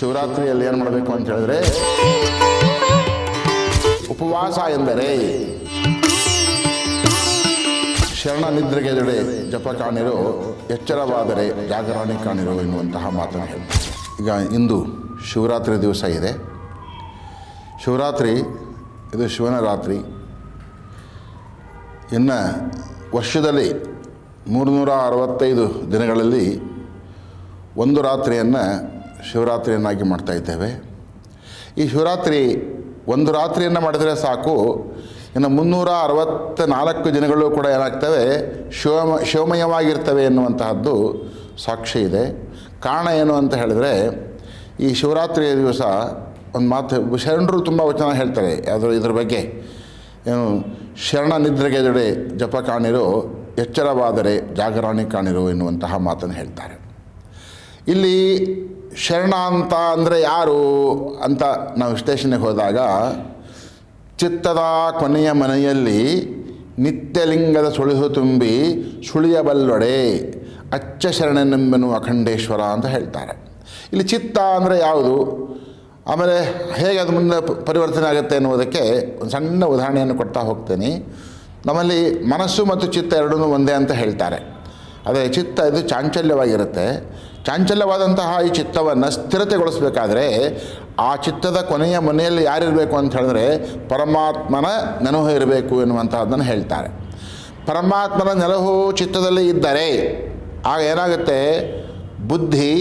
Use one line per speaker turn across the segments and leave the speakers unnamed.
ಶಿವರಾತ್ರಿಯಲ್ಲಿ ಏನು ಮಾಡಬೇಕು ಅಂತ ಹೇಳಿದ್ರೆ, ಉಪವಾಸ ಎಂದರೆ ಶರಣ ನಿದ್ರೆಗೆ ಜಡೆ ಜಪ ಕಾಣಿರೋ, ಎಚ್ಚರವಾದರೆ ಜಾಗರಣೆ ಕಾಣಿರೋ ಎನ್ನುವಂತಹ ಮಾತನ್ನು ಹೇಳ್ತಾರೆ. ಈಗ ಇಂದು ಶಿವರಾತ್ರಿ ದಿವಸ ಇದೆ. ಶಿವರಾತ್ರಿ ಇದು ಶಿವನ ರಾತ್ರಿ. ಇನ್ನು ವರ್ಷದಲ್ಲಿ 365 ದಿನಗಳಲ್ಲಿ ಒಂದು ರಾತ್ರಿಯನ್ನು ಶಿವರಾತ್ರಿಯನ್ನಾಗಿ ಮಾಡ್ತಾಯಿದ್ದೇವೆ. ಈ ಶಿವರಾತ್ರಿ ಒಂದು ರಾತ್ರಿಯನ್ನು ಮಾಡಿದರೆ ಸಾಕು, ಇನ್ನು 364 ದಿನಗಳು ಕೂಡ ಏನಾಗ್ತವೆ, ಶಿವಮಯವಾಗಿರ್ತವೆ ಎನ್ನುವಂತಹದ್ದು ಸಾಕ್ಷಿ ಇದೆ. ಕಾರಣ ಏನು ಅಂತ ಹೇಳಿದರೆ, ಈ ಶಿವರಾತ್ರಿಯ ದಿವಸ ಒಂದು ಮಾತು ಶರಣರು ತುಂಬ ವಚನ ಹೇಳ್ತಾರೆ ಇದ್ರ ಬಗ್ಗೆ. ಏನು, ಶರಣ ನಿದ್ರೆಗೆ ಜಡೆ ಜಪ ಕಾಣಿರೋ, ಎಚ್ಚರವಾದರೆ ಜಾಗರಣೆ ಕಾಣಿರೋ ಎನ್ನುವಂತಹ ಮಾತನ್ನು ಹೇಳ್ತಾರೆ. ಇಲ್ಲಿ ಶರಣ ಅಂತ ಅಂದರೆ ಯಾರು ಅಂತ ನಾವು ವಿಶ್ಲೇಷಣೆಗೆ ಹೋದಾಗ, ಚಿತ್ತದ ಕೊನೆಯ ಮನೆಯಲ್ಲಿ ನಿತ್ಯಲಿಂಗದ ಸುಳಿಸು ತುಂಬಿ ಸುಳಿಯಬಲ್ಲೊಡೆ ಅಚ್ಚ ಶರಣನೆಂಬನು ಅಖಂಡೇಶ್ವರ ಅಂತ ಹೇಳ್ತಾರೆ. ಇಲ್ಲಿ ಚಿತ್ತ ಅಂದರೆ ಯಾವುದು, ಆಮೇಲೆ ಹೇಗೆ ಅದು ಮುಂದೆ ಪರಿವರ್ತನೆ ಆಗುತ್ತೆ ಎನ್ನುವುದಕ್ಕೆ ಒಂದು ಸಣ್ಣ ಉದಾಹರಣೆಯನ್ನು ಕೊಡ್ತಾ ಹೋಗ್ತೇನೆ. ನಮ್ಮಲ್ಲಿ ಮನಸ್ಸು ಮತ್ತು ಚಿತ್ತ ಎರಡೂ ಒಂದೇ ಅಂತ ಹೇಳ್ತಾರೆ. ಅದೇ ಚಿತ್ತ ಇದು ಚಾಂಚಲ್ಯವಾಗಿರುತ್ತೆ. ಚಾಂಚಲ್ಯವಾದಂತಹ ಈ ಚಿತ್ತವನ್ನು ಸ್ಥಿರತೆಗೊಳಿಸಬೇಕಾದ್ರೆ ಆ ಚಿತ್ತದ ಕೊನೆಯ ಮನೆಯಲ್ಲಿ ಯಾರಿರಬೇಕು ಅಂತ ಹೇಳಿದ್ರೆ, ಪರಮಾತ್ಮನ ನೆನಹು ಇರಬೇಕು ಎನ್ನುವಂತಹದ್ದನ್ನು ಹೇಳ್ತಾರೆ. ಪರಮಾತ್ಮನ ನೆನಹು ಚಿತ್ತದಲ್ಲಿ ಇದ್ದರೆ ಆಗ ಏನಾಗುತ್ತೆ, ಬುದ್ಧಿ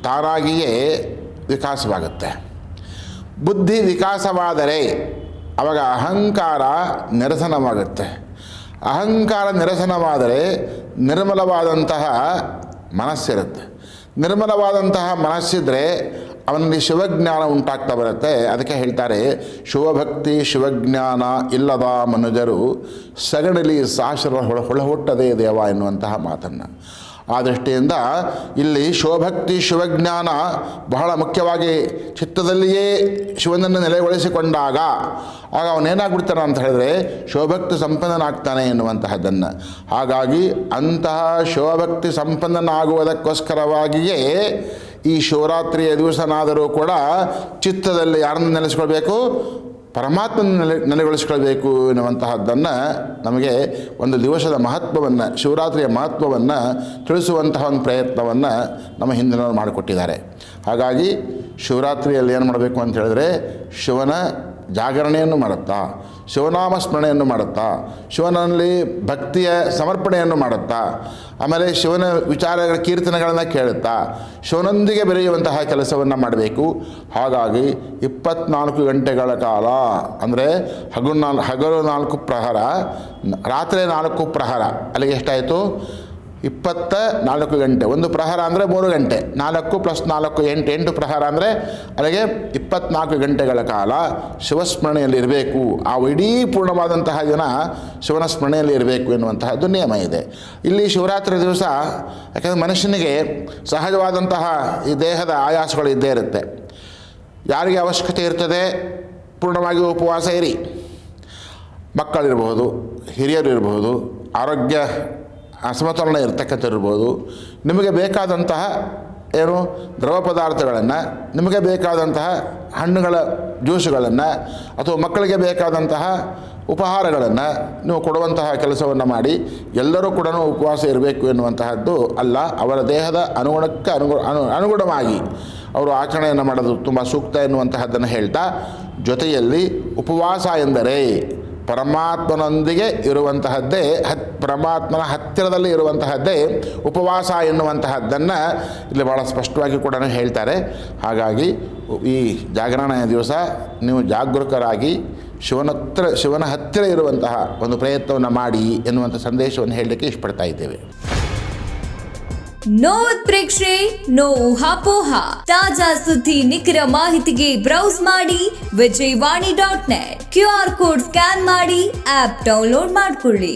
ತಾನಾಗಿಯೇ ವಿಕಾಸವಾಗುತ್ತೆ. ಬುದ್ಧಿ ವಿಕಾಸವಾದರೆ ಆವಾಗ ಅಹಂಕಾರ ನಿರಸನವಾಗುತ್ತೆ. ಅಹಂಕಾರ ನಿರಸನವಾದರೆ ನಿರ್ಮಲವಾದಂತಹ ಮನಸ್ಸಿರುತ್ತೆ. ನಿರ್ಮಲವಾದಂತಹ ಮನಸ್ಸಿದ್ರೆ ಅವನಲ್ಲಿ ಶಿವಜ್ಞಾನ ಉಂಟಾಗ್ತಾ ಬರುತ್ತೆ. ಅದಕ್ಕೆ ಹೇಳ್ತಾರೆ, ಶಿವಭಕ್ತಿ ಶಿವಜ್ಞಾನ ಇಲ್ಲದ ಮನುಜರು ಸಗಣಿಲಿ ಸಾಶರ ಹೊಳಹುಟ್ಟದೆ ದೇವ ಎನ್ನುವಂತಹ ಮಾತನ್ನು. ಆ ದೃಷ್ಟಿಯಿಂದ ಇಲ್ಲಿ ಶಿವಭಕ್ತಿ ಶಿವಜ್ಞಾನ ಬಹಳ ಮುಖ್ಯವಾಗಿ ಚಿತ್ತದಲ್ಲಿಯೇ ಶಿವನನ್ನು ನೆಲೆಗೊಳಿಸಿಕೊಂಡಾಗ ಆಗ ಅವನೇನಾಗ್ಬಿಡ್ತಾನೆ ಅಂತ ಹೇಳಿದ್ರೆ, ಶಿವಭಕ್ತಿ ಸಂಪನ್ನನಾಗ್ತಾನೆ ಎನ್ನುವಂತಹದ್ದನ್ನು. ಹಾಗಾಗಿ ಅಂತಹ ಶಿವಭಕ್ತಿ ಸಂಪನ್ನನಾಗುವುದಕ್ಕೋಸ್ಕರವಾಗಿಯೇ ಈ ಶಿವರಾತ್ರಿಯ ದಿವಸನಾದರೂ ಕೂಡ ಚಿತ್ತದಲ್ಲಿ ಯಾರನ್ನು ನೆಲೆಸ್ಕೊಳ್ಬೇಕು, ಪರಮಾತ್ಮನ ನೆಲೆಗೊಳಿಸ್ಕೊಳ್ಬೇಕು ಎನ್ನುವಂತಹದ್ದನ್ನು ನಮಗೆ ಒಂದು ದಿವಸದ ಮಹತ್ವವನ್ನು, ಶಿವರಾತ್ರಿಯ ಮಹತ್ವವನ್ನು ತಿಳಿಸುವಂತಹ ಒಂದು ಪ್ರಯತ್ನವನ್ನು ನಮ್ಮ ಹಿಂದಿನವರು ಮಾಡಿಕೊಟ್ಟಿದ್ದಾರೆ. ಹಾಗಾಗಿ ಶಿವರಾತ್ರಿಯಲ್ಲಿ ಏನು ಮಾಡಬೇಕು ಅಂತ ಹೇಳಿದ್ರೆ, ಶಿವನ ಜಾಗರಣೆಯನ್ನು ಮಾಡುತ್ತಾ, ಶಿವನಾಮ ಸ್ಮರಣೆಯನ್ನು ಮಾಡುತ್ತಾ, ಶಿವನಲ್ಲಿ ಭಕ್ತಿಯ ಸಮರ್ಪಣೆಯನ್ನು ಮಾಡುತ್ತಾ, ಆಮೇಲೆ ಶಿವನ ವಿಚಾರಗಳ ಕೀರ್ತನೆಗಳನ್ನು ಕೇಳುತ್ತಾ ಶಿವನೊಂದಿಗೆ ಬೆರೆಯುವಂತಹ ಕೆಲಸವನ್ನು ಮಾಡಬೇಕು. ಹಾಗಾಗಿ 24 ಗಂಟೆಗಳ ಕಾಲ ಅಂದರೆ ಹಗಲು 4 ಪ್ರಹರ, ರಾತ್ರಿ 4 ಪ್ರಹರ, ಅಲ್ಲಿಗೆ ಎಷ್ಟಾಯಿತು, 24 ಗಂಟೆ. ಒಂದು ಪ್ರಹರ ಅಂದರೆ 3 ಗಂಟೆ, 4 + 4 8 ಪ್ರಹರ ಅಂದರೆ ಅಲ್ಲಿಗೆ 24 ಗಂಟೆಗಳ ಕಾಲ ಶಿವಸ್ಮರಣೆಯಲ್ಲಿ ಇರಬೇಕು. ಆ ಇಡೀ ಪೂರ್ಣವಾದಂತಹ ದಿನ ಶಿವನ ಸ್ಮರಣೆಯಲ್ಲಿ ಇರಬೇಕು ಎನ್ನುವಂತಹದ್ದು ನಿಯಮ ಇದೆ. ಇಲ್ಲಿ ಶಿವರಾತ್ರಿ ದಿವಸ ಯಾಕಂದರೆ ಮನುಷ್ಯನಿಗೆ ಸಹಜವಾದಂತಹ ಈ ದೇಹದ ಆಯಾಸಗಳು ಇದ್ದೇ ಇರುತ್ತೆ. ಯಾರಿಗೆ ಅವಶ್ಯಕತೆ ಇರ್ತದೆ ಪೂರ್ಣವಾಗಿ ಉಪವಾಸ ಇರಿ. ಮಕ್ಕಳಿರ್ಬೋದು, ಹಿರಿಯರು ಇರಬಹುದು, ಆರೋಗ್ಯ ಅಸಮತೋಲನ ಇರ್ತಕ್ಕಂಥಿರ್ಬೋದು, ನಿಮಗೆ ಬೇಕಾದಂತಹ ಏನು ದ್ರವ ಪದಾರ್ಥಗಳನ್ನು, ನಿಮಗೆ ಬೇಕಾದಂತಹ ಹಣ್ಣುಗಳ ಜ್ಯೂಸುಗಳನ್ನು ಅಥವಾ ಮಕ್ಕಳಿಗೆ ಬೇಕಾದಂತಹ ಉಪಹಾರಗಳನ್ನು ನೀವು ಕೊಡುವಂತಹ ಕೆಲಸವನ್ನು ಮಾಡಿ ಎಲ್ಲರೂ ಕೂಡ ಉಪವಾಸ ಇರಬೇಕು ಎನ್ನುವಂತಹದ್ದು ಅಲ್ಲ. ಅವರ ದೇಹದ ಅನುಗುಣಕ್ಕೆ ಅನುಗುಣವಾಗಿ ಅವರು ಆಚರಣೆಯನ್ನು ಮಾಡೋದು ತುಂಬ ಸೂಕ್ತ ಎನ್ನುವಂತಹದ್ದನ್ನು ಹೇಳ್ತಾ, ಜೊತೆಯಲ್ಲಿ ಉಪವಾಸ ಎಂದರೆ ಪರಮಾತ್ಮನೊಂದಿಗೆ ಇರುವಂತಹದ್ದೇ, ಪರಮಾತ್ಮನ ಹತ್ತಿರದಲ್ಲಿ ಇರುವಂತಹದ್ದೇ ಉಪವಾಸ ಎನ್ನುವಂತಹದ್ದನ್ನು ಇಲ್ಲಿ ಭಾಳ ಸ್ಪಷ್ಟವಾಗಿ ಕೂಡ ಹೇಳ್ತಾರೆ. ಹಾಗಾಗಿ ಈ ಜಾಗರಣೆಯ ದಿವಸ ನೀವು ಜಾಗರೂಕರಾಗಿ ಶಿವನ ಹತ್ತಿರ ಇರುವಂತಹ ಒಂದು ಪ್ರಯತ್ನವನ್ನು ಮಾಡಿ ಎನ್ನುವಂಥ ಸಂದೇಶವನ್ನು ಹೇಳಲಿಕ್ಕೆ ಇಷ್ಟಪಡ್ತಾ ಇದ್ದೇವೆ.
ನೋ ಉತ್ಪ್ರೇಕ್ಷೆ, ನೋ ಊಹಾಪೋಹ. ತಾಜಾ ಸುದ್ದಿ ನಿಖರ ಮಾಹಿತಿಗೆ ಬ್ರೌಸ್ ಮಾಡಿ ವಿಜಯವಾಣಿ.net. QR ಕೋಡ್ ಸ್ಕ್ಯಾನ್ ಮಾಡಿ ಆಪ್ ಡೌನ್ಲೋಡ್ ಮಾಡಿಕೊಳ್ಳಿ.